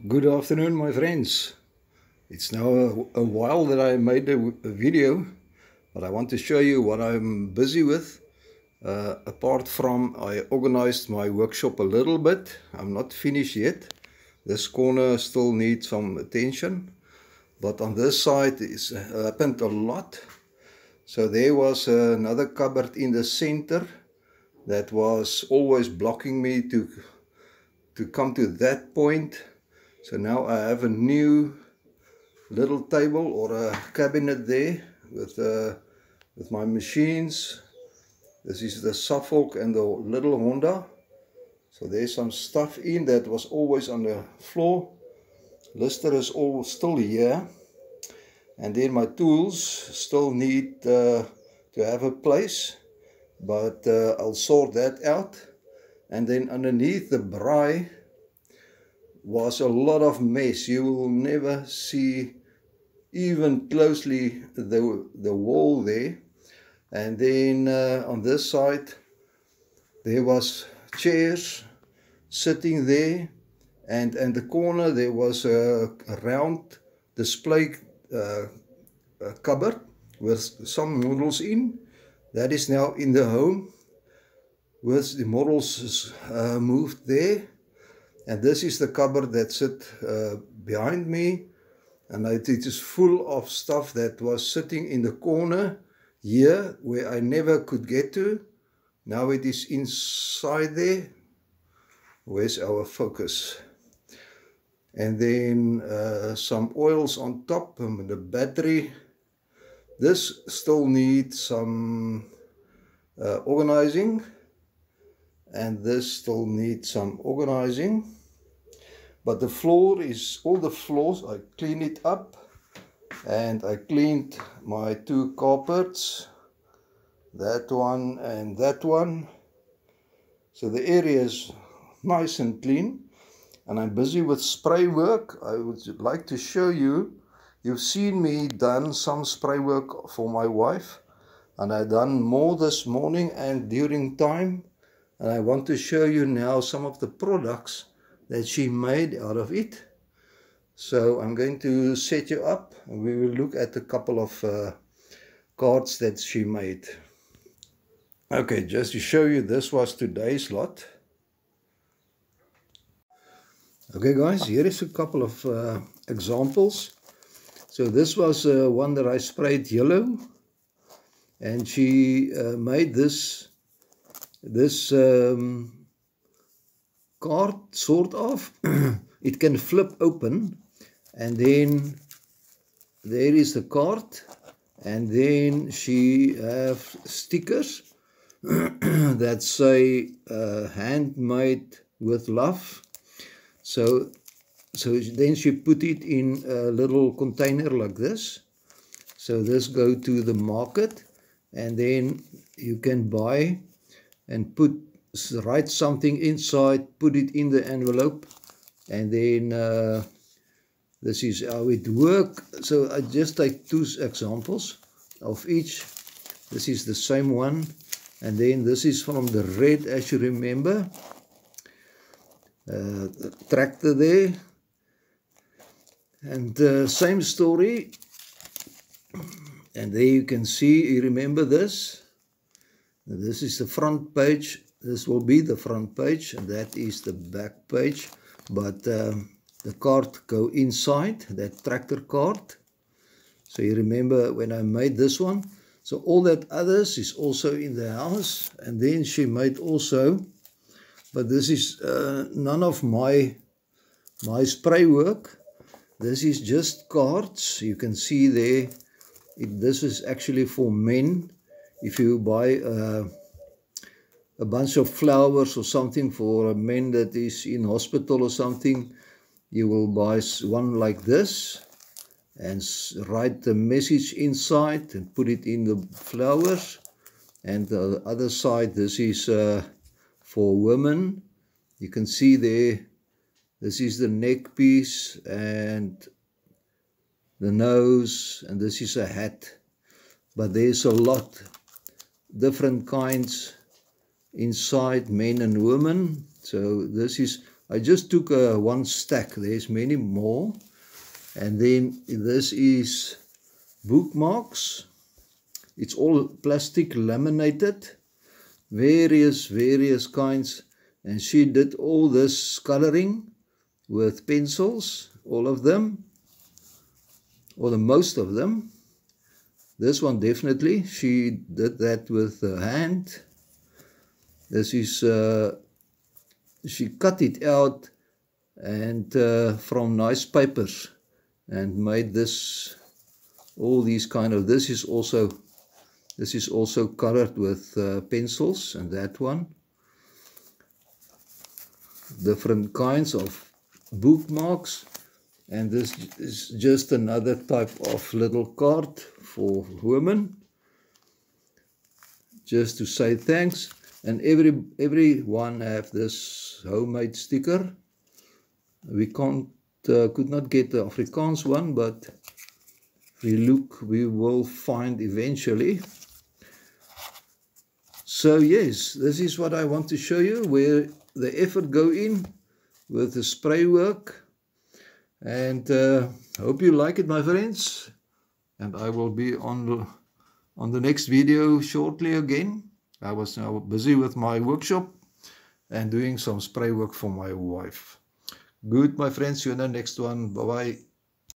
Good afternoon, my friends. It's now a while that I made a video, but I want to show you what I'm busy with. Apart from I organized my workshop a little bit, I'm not finished yet. This corner still needs some attention, but on this side it's happened a lot. So there was another cupboard in the center that was always blocking me to come to that point. So now I have a new little table or a cabinet there with my machines. This is the Suffolk and the little Honda. So there's some stuff in that was always on the floor. Lister is all still here, and then my tools still need to have a place, but I'll sort that out. And then underneath the braai was a lot of mess. You will never see even closely the wall there. And then on this side there was chairs sitting there, and the corner there was a round display cupboard with some models in. That is now in the home with the models moved there. And this is the cupboard that sit behind me, and it is full of stuff that was sitting in the corner here where I never could get to. Now it is inside there. Where's our focus? And then some oils on top, the battery. This still needs some organizing, and this still needs some organizing. But the floor is, all the floors, I clean it up, and I cleaned my two carpets, that one and that one. So the area is nice and clean, and I'm busy with spray work. I would like to show you. You've seen me done some spray work for my wife, and I done more this morning and during time, and I want to show you now some of the products that she made out of it. So I'm going to set you up, and we will look at a couple of cards that she made. Okay, just to show you, this was today's lot. Okay guys, here is a couple of examples. So this was one that I sprayed yellow, and she made this card, sort of. It can flip open, and then there is the card, and then she have stickers that say handmade with love. So then she put it in a little container like this. So this go to the market, and then you can buy and write something inside, put it in the envelope, and then this is how it works. So I just take two examples of each. This is the same one, and then this is from the red, as you remember, the tractor there, and same story. And there you can see, you remember this. This is the front page. This will be the front page, and that is the back page. But the card go inside, that tractor card. So you remember when I made this one. So all that others is also in the house. And then she made also, but this is none of my spray work. This is just cards. You can see there, this is actually for men. If you buy a bunch of flowers or something for a man that is in hospital or something, you will buy one like this and write the message inside and put it in the flowers. And the other side, this is for women. You can see there, this is the neck piece and the nose, and this is a hat. But there's a lot different kinds inside, men and women. So this is I just took one stack. There's many more. And then this is bookmarks. It's all plastic laminated, various kinds. And she did all this coloring with pencils, all of them, or the most of them. This one definitely, she did that with her hand. This is, she cut it out and from nice papers and made this, all these kind of, this is also colored with pencils, and that one. Different kinds of bookmarks. And this is just another type of little card for women, just to say thanks. And everyone have this homemade sticker. We could not get the Afrikaans one, but if we look, we will find eventually. So yes, this is what I want to show you, where the effort go in with the spray work. And hope you like it, my friends. And I will be on the next video shortly again. I was now busy with my workshop and doing some spray work for my wife. Good, my friends. See you in the next one. Bye-bye.